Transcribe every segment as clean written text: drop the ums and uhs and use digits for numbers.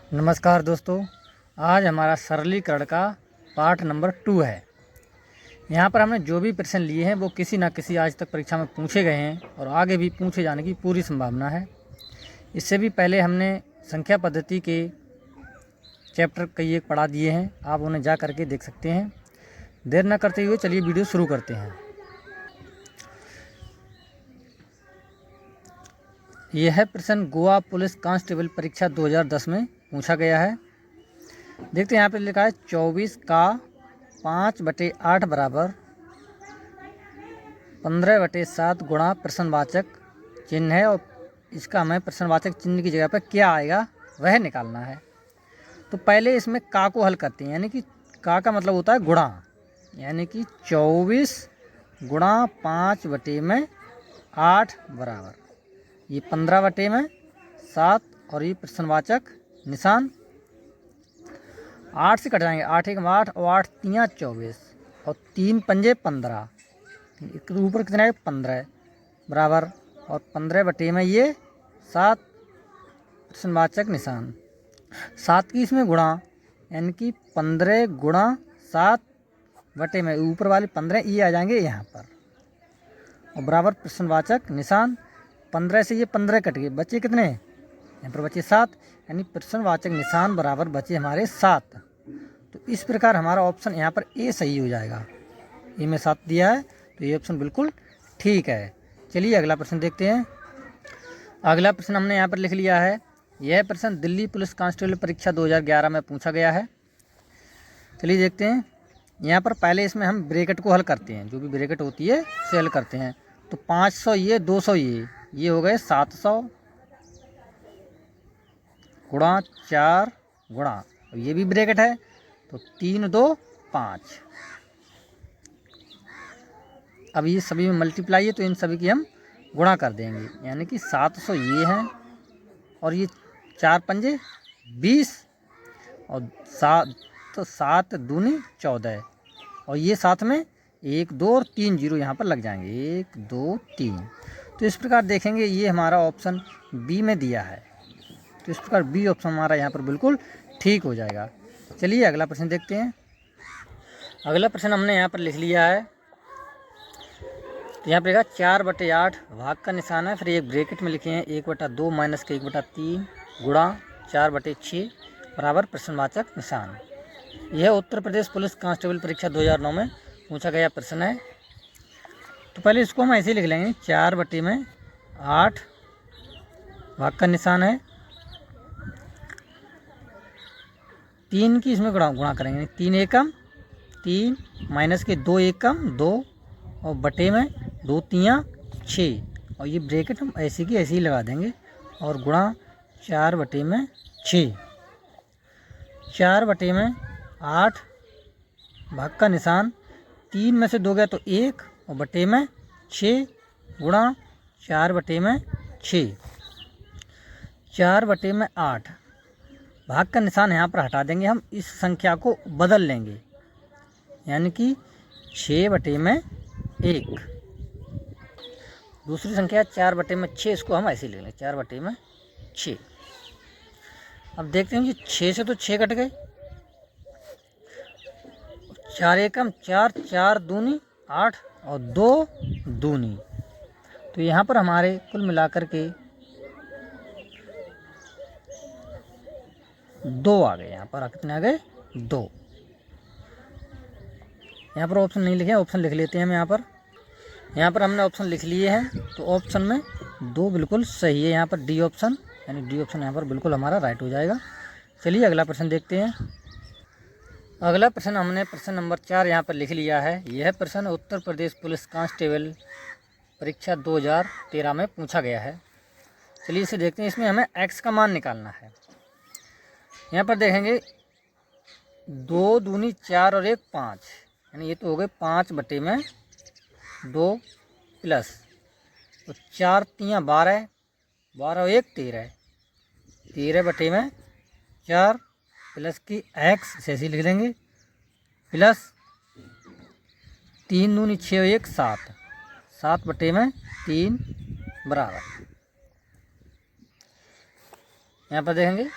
नमस्कार दोस्तों, आज हमारा सरलीकरण का पार्ट नंबर 2 है। यहाँ पर हमने जो भी प्रश्न लिए हैं वो किसी न किसी आज तक परीक्षा में पूछे गए हैं और आगे भी पूछे जाने की पूरी संभावना है। इससे भी पहले हमने संख्या पद्धति के चैप्टर कई एक पढ़ा दिए हैं, आप उन्हें जा करके देख सकते हैं। देर न करते हुए चलिए वीडियो शुरू करते हैं। यह प्रश्न गोवा पुलिस कांस्टेबल परीक्षा 2010 में पूछा गया है। देखते हैं यहाँ पे लिखा है 24 का 5/8 बराबर 15/7 गुणा प्रश्नवाचक चिन्ह है और इसका हमें प्रश्नवाचक चिन्ह की जगह पर क्या आएगा वह निकालना है। तो पहले इसमें का को हल करते हैं, यानी कि का मतलब होता है गुणा, यानी कि 24 गुणा 5/8 बराबर ये 15/7 और ये प्रश्नवाचक निशान 8 से कट जाएंगे। 8 1 8 और 8 3 24 और 3 पंजे 15, ऊपर कितना है 15 बराबर और 15 ये 7 प्रश्नवाचक निशान 7 की इसमें गुणा, यानी कि 15 गुणा 7 ऊपर वाले 15 ये आ जाएंगे यहाँ पर और बराबर प्रश्नवाचक निशान 15 से ये 15 कट गए, बचे कितने यहाँ पर बचे 7, यानी प्रश्नवाचक निशान बराबर बचे हमारे 7। तो इस प्रकार हमारा ऑप्शन यहाँ पर ए सही हो जाएगा। ए में 7 दिया है तो ये ऑप्शन बिल्कुल ठीक है। चलिए अगला प्रश्न देखते हैं। अगला प्रश्न हमने यहाँ पर लिख लिया है। यह प्रश्न दिल्ली पुलिस कांस्टेबल परीक्षा 2011 में पूछा गया है। चलिए देखते हैं। यहाँ पर पहले इसमें हम ब्रैकेट को हल करते हैं, जो भी ब्रैकेट होती है उसे हल करते हैं। तो 500 ये 200 ये हो गए 700 गुणा 4 गुणा, ये भी ब्रैकेट है तो 3 2 5। अब ये सभी में मल्टीप्लाई है तो इन सभी की हम गुणा कर देंगे, यानी कि 700 ये हैं और ये 4 पंजे 20 और 7 दूनी 14 और ये साथ में 1 2 और 3 जीरो यहाँ पर लग जाएंगे, 1 2 3। तो इस प्रकार देखेंगे ये हमारा ऑप्शन बी में दिया है, तो इस प्रकार बी ऑप्शन हमारा यहाँ पर बिल्कुल ठीक हो जाएगा। चलिए अगला प्रश्न देखते हैं। अगला प्रश्न हमने यहाँ पर लिख लिया है। तो यहाँ पर लिखा 4/8 भाग का निशान है, फिर एक ब्रैकेट में लिखे हैं 1/2 माइनस के 1/3 गुणा 4/6 बराबर प्रश्नवाचक निशान। यह उत्तर प्रदेश पुलिस कांस्टेबल परीक्षा 2009 में पूछा गया प्रश्न है। तो पहले इसको हम ऐसे ही लिख लेंगे 4/8 भाग का निशान है, 3 की इसमें गुणा करेंगे, 3 एकम 3 माइनस के 2 एकम 2 और बटे में 2 3 6 और ये ब्रैकेट हम ऐसे की ऐसे ही लगा देंगे और गुणा 4/6 4/8 भाग का निशान 3 में से 2 गया तो 1 और बटे में 6 गुणा 4/6 4/8 भाग का निशान यहाँ पर हटा देंगे, हम इस संख्या को बदल लेंगे, यानी कि 6/1। दूसरी संख्या 4/6, इसको हम ऐसे ले लें 4/6। अब देखते हैं कि 6 से तो 6 कट गए, 4 एकम 4 4 दूनी 8 और 2 दूनी, तो यहाँ पर हमारे कुल मिलाकर के 2 आ गए। यहाँ पर कितने आ गए 2। यहाँ पर ऑप्शन नहीं लिखे, ऑप्शन लिख लेते हैं हम यहाँ पर हमने ऑप्शन लिख लिए हैं, तो ऑप्शन में 2 बिल्कुल सही है। यहाँ पर डी ऑप्शन, यानी डी ऑप्शन यहाँ पर बिल्कुल हमारा राइट हो जाएगा। चलिए अगला प्रश्न देखते हैं। अगला प्रश्न हमने प्रश्न नंबर 4 यहाँ पर लिख लिया है। यह प्रश्न उत्तर प्रदेश पुलिस कांस्टेबल परीक्षा 2013 में पूछा गया है। चलिए इसे देखते हैं। इसमें हमें x का मान निकालना है। यहाँ पर देखेंगे 2 दूनी 4 और 1 5, यानी ये तो हो गए 5/2 प्लस तो 4 3 12 12 और 1 13 13/4 प्लस की x से ऐसे लिख देंगे प्लस 3 दूनी 6 और 1 7 7/3 बराबर। यहाँ पर देखेंगे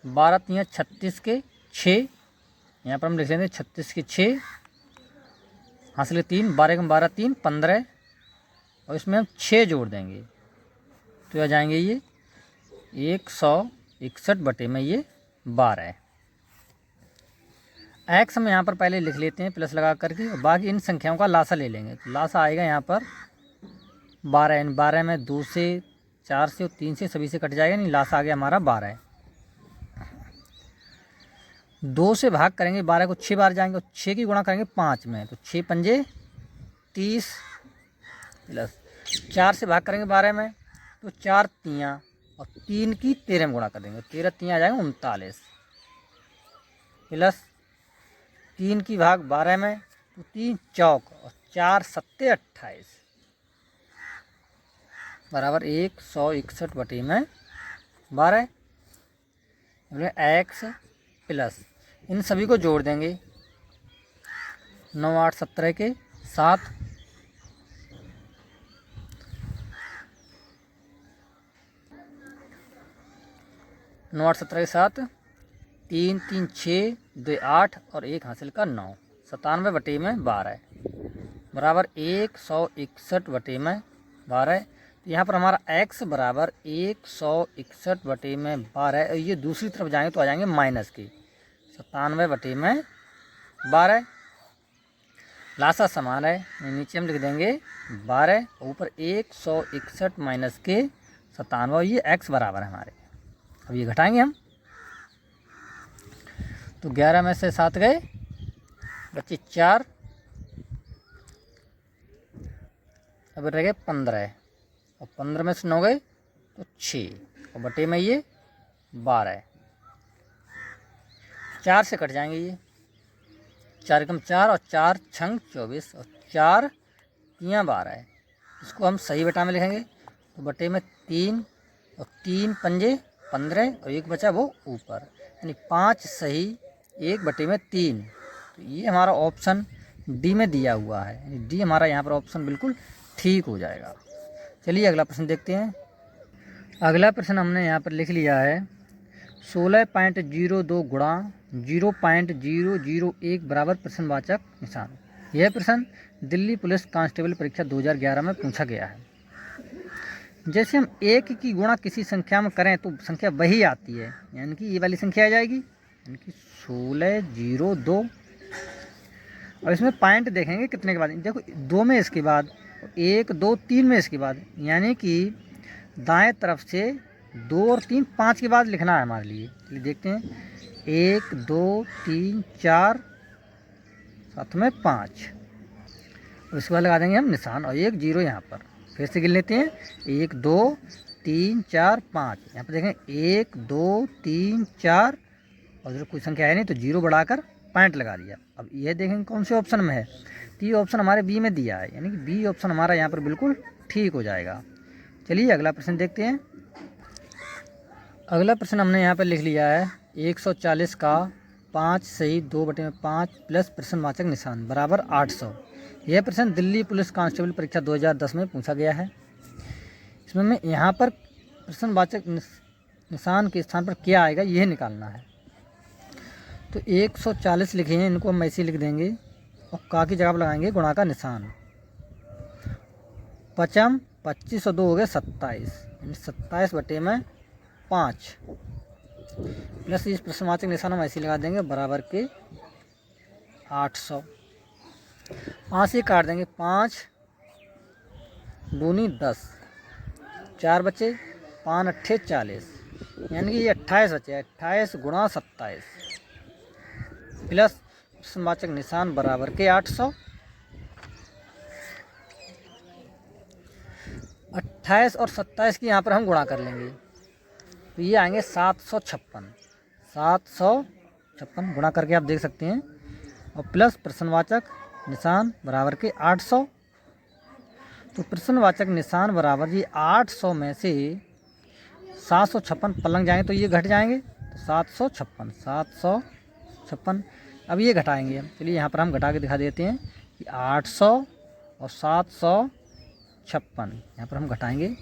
12 तियाँ 36 के 6, यहाँ पर हम लिख लेंगे 36 के 6 हासिल के 3, 12 के 12 3 15 और इसमें हम 6 जोड़ देंगे तो आ जाएंगे ये 161 बटे में ये 12। एक्स हम यहाँ पर पहले लिख लेते हैं प्लस लगा करके, और बाकी इन संख्याओं का लासा ले लेंगे। तो लासा आएगा यहाँ पर 12, यानी 12 में 2 से 4 से और 3 से सभी से कट जाएगा, नहीं लासा आ गया हमारा 12। 2 से भाग करेंगे 12 को 6 बार जाएंगे और 6 की गुणा करेंगे 5 में, तो 6 पंजे 30 प्लस 4 से भाग करेंगे 12 में तो 4 तियाँ और 3 की 13 में गुणा कर देंगे, 13 तियाँ आ जाएंगे 39 प्लस 3 की भाग 12 में तो 3 चौक और 4 सत्ते 28 बराबर 161 बटे में 12। एक्स प्लस इन सभी को जोड़ देंगे 9 8 17 के 7 9 8 17 के 7 3 3 6 2 8 और 1 हासिल का 9, 97 बटे में 12 बराबर 161 बटे में 12। तो यहाँ पर हमारा x बराबर 161 बटे में 12 और ये दूसरी तरफ जाएंगे तो आ जाएंगे माइनस के 97 बटे में 12। लासा समान है, नीचे हम लिख देंगे 12 ऊपर 161 माइनस के 97 और ये x बराबर है हमारे। अब ये घटाएंगे हम तो 11 में से 7 गए बच्चे 4, अब रह गए 15 और 15 में से 9 गए तो 6 और बटे में ये 12, 4 से कट जाएंगे ये 4 एकम 4 और 4 छंग 24 और 4 तियाँ 12। इसको हम सही बटा में लिखेंगे तो बटे में 3 और 3 पंजे 15 और 1 बचा वो ऊपर, यानी 5 सही 1 बटे में 3। तो ये हमारा ऑप्शन डी में दिया हुआ है, यानी डी हमारा यहाँ पर ऑप्शन बिल्कुल ठीक हो जाएगा। चलिए अगला प्रश्न देखते हैं। अगला प्रश्न हमने यहाँ पर लिख लिया है 16.02 गुणा 0.001 बराबर प्रश्नवाचक निशान। यह प्रश्न दिल्ली पुलिस कांस्टेबल परीक्षा 2011 में पूछा गया है। जैसे हम 1 की गुणा किसी संख्या में करें तो संख्या वही आती है, यानी कि ये वाली संख्या आ जाएगी, यानी कि 1602। और इसमें पॉइंट देखेंगे कितने के बाद, देखो 2 में इसके बाद 1 2 3 में इसके बाद, यानी कि दाएं तरफ से 2 और 3 5 के बाद लिखना है हमारे लिए। चलिए देखते हैं 1 2 3 4 साथ में 5 और इसके बाद लगा देंगे हम निशान और 1 0 यहाँ पर। फिर से गिन लेते हैं 1 2 3 4 5, यहाँ पर देखें 1 2 3 4 और जो कोई संख्या है नहीं तो 0 बढ़ाकर पॉइंट लगा दिया। अब यह देखेंगे कौन से ऑप्शन में है, तो ये ऑप्शन हमारे बी में दिया है, यानी कि बी ऑप्शन हमारा यहाँ पर बिल्कुल ठीक हो जाएगा। चलिए अगला प्रश्न देखते हैं। अगला प्रश्न हमने यहाँ पर लिख लिया है 140 का 5 सही 2 बटे में 5 प्लस प्रश्नवाचक निशान बराबर 800। यह प्रश्न दिल्ली पुलिस कांस्टेबल परीक्षा 2010 में पूछा गया है। इसमें हमें यहाँ पर प्रश्नवाचक निशान के स्थान पर क्या आएगा यह निकालना है। तो 140 लिखे हैं, इनको हम ऐसे लिख देंगे और का की जगह पर लगाएंगे गुणा का निशान। 5 25 और 2 हो गए 27, यानी 27 बटे में 5 प्लस इस प्रश्नवाचक निशान हम ऐसे लगा देंगे बराबर के 800। 5 से काट देंगे, 5 दूनी 10, 4 बचे 5 अट्ठे 40, यानी कि ये 28 बचे, 28 गुणा 27 प्लस प्रश्नवाचक निशान बराबर के 800। 28 और 27 की यहाँ पर हम गुणा कर लेंगे तो ये आएंगे 756, 756 गुणा करके आप देख सकते हैं और प्लस प्रश्नवाचक निशान बराबर के 800। तो प्रश्नवाचक निशान बराबर ये 800 में से 756 पलंग जाएंगे तो ये घट जाएंगे, तो 756। अब ये घटाएंगे हम, चलिए यहाँ पर हम घटा के दिखा देते हैं कि 800 और 756 यहाँ पर हम घटाएंगे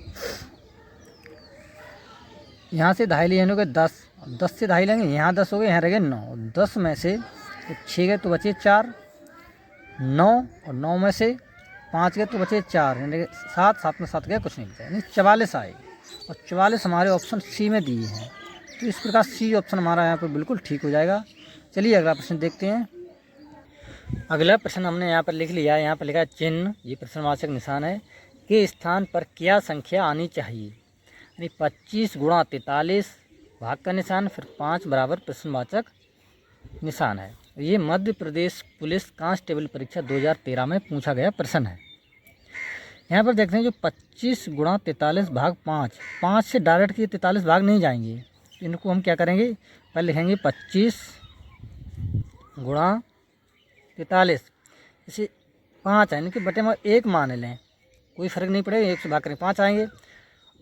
यहाँ से दहाई लिए गए 10, 10 से दहाई लेंगे, यहाँ 10 हो गए, यहाँ रह गए 9। 10 में से 6 गए तो बचे 4, 9 और 9 में से 5 गए तो बचे 4, यानी 7, 7 में 7 गए, कुछ नहीं बचा, यानी 44 आए। और 44 हमारे ऑप्शन सी में दिए हैं, तो इस प्रकार सी ऑप्शन हमारा यहाँ पर बिल्कुल ठीक हो जाएगा। चलिए अगला प्रश्न देखते हैं। अगला प्रश्न हमने यहाँ पर लिख लिया है, यहाँ पर लिखा है चिन्ह, ये प्रश्नवाचक निशान है, के स्थान पर क्या संख्या आनी चाहिए, यानी 25 गुणा 43 भाग का निशान, फिर 5 बराबर प्रश्नवाचक निशान है। ये मध्य प्रदेश पुलिस कांस्टेबल परीक्षा 2013 में पूछा गया प्रश्न है। यहाँ पर देखते हैं जो 25 गुणा 43 भाग 5, 5 से डायरेक्ट ये 43 भाग नहीं जाएंगे, इनको हम क्या करेंगे, पहले लिखेंगे 25 गुणा 43, इसे 5 है, यानी कि बटे में 1 मान लें, कोई फ़र्क नहीं पड़ेगा, 1 से भाग करें 5 आएंगे।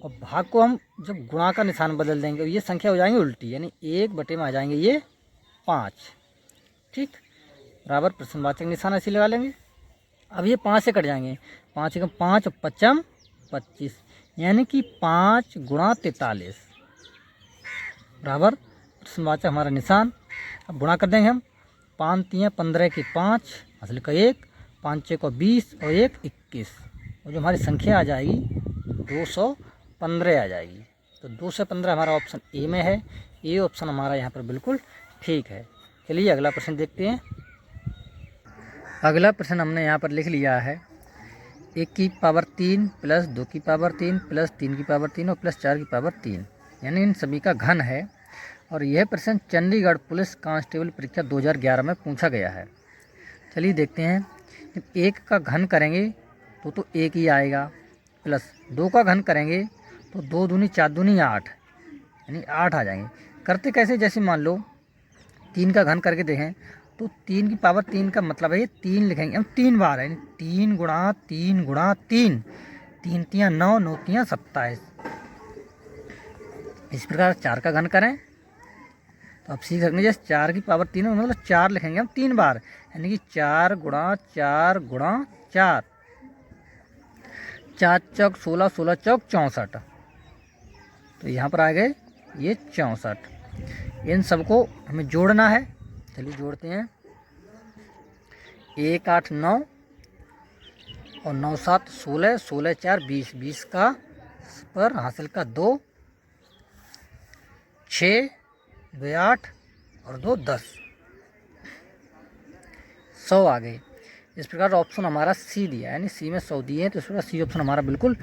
और भाग को हम जब गुणा का निशान बदल देंगे, ये संख्या हो जाएंगी उल्टी, यानी 1 बटे में आ जाएंगे ये 5, ठीक, बराबर प्रश्नवाचक निशान ऐसे लगा लेंगे। अब ये 5 से कट जाएंगे, 5 एकम 5 और 5 25, यानी कि 5 गुणा 43 बराबर प्रश्नवाचक हमारा निशान। अब गुणा कर देंगे हम, 5 3 15 की 5, असल का 1, 5 6 को 20 और 1 21, और जो हमारी संख्या आ जाएगी 215 आ जाएगी। तो 215 हमारा ऑप्शन ए में है, ये ऑप्शन हमारा यहाँ पर बिल्कुल ठीक है। चलिए अगला प्रश्न देखते हैं। अगला प्रश्न हमने यहाँ पर लिख लिया है, 1 की पावर 3 प्लस 2 की पावर 3 प्लस 3 की पावर 3 और प्लस 4 की पावर 3, यानी इन सभी का घन है। और यह प्रश्न चंडीगढ़ पुलिस कांस्टेबल परीक्षा 2011 में पूछा गया है। चलिए देखते हैं, जब 1 का घन करेंगे तो 1 ही आएगा, प्लस 2 का घन करेंगे तो 2 दूनी 4 दूनी 8, यानी 8 आ जाएंगे। करते कैसे, जैसे मान लो 3 का घन करके देखें तो 3 की पावर 3 का मतलब है ये 3 लिखेंगे हम 3 बार, यानी 3 गुणा 3 गुणा 3, 3 3 9, 9 3 27। इस प्रकार 4 का घन करें तो अब सीख सकते हैं, जैसे 4 की पावर 3 मतलब 4 लिखेंगे हम 3 बार, यानी कि 4 गुणा 4 गुणा 4, 4 चौक 16, 16 चौक 64, तो यहाँ पर आ गए ये 64। इन सबको हमें जोड़ना है, चलिए जोड़ते हैं। 1 8 9 और 9 7 16, 16 4 20, 20 का पर हासिल का 2, 6 2 8 और 2 10, 100 आ गए। इस प्रकार ऑप्शन हमारा सी दिया, यानी सी में 100 दिए हैं, तो इस प्रकार सी ऑप्शन हमारा बिल्कुल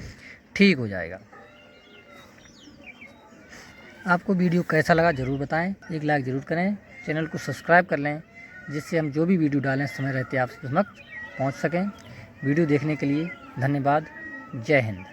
ठीक हो जाएगा। आपको वीडियो कैसा लगा ज़रूर बताएं, एक लाइक ज़रूर करें, चैनल को सब्सक्राइब कर लें, जिससे हम जो भी वीडियो डालें समय रहते आप समक्ष पहुंच सकें। वीडियो देखने के लिए धन्यवाद। जय हिंद।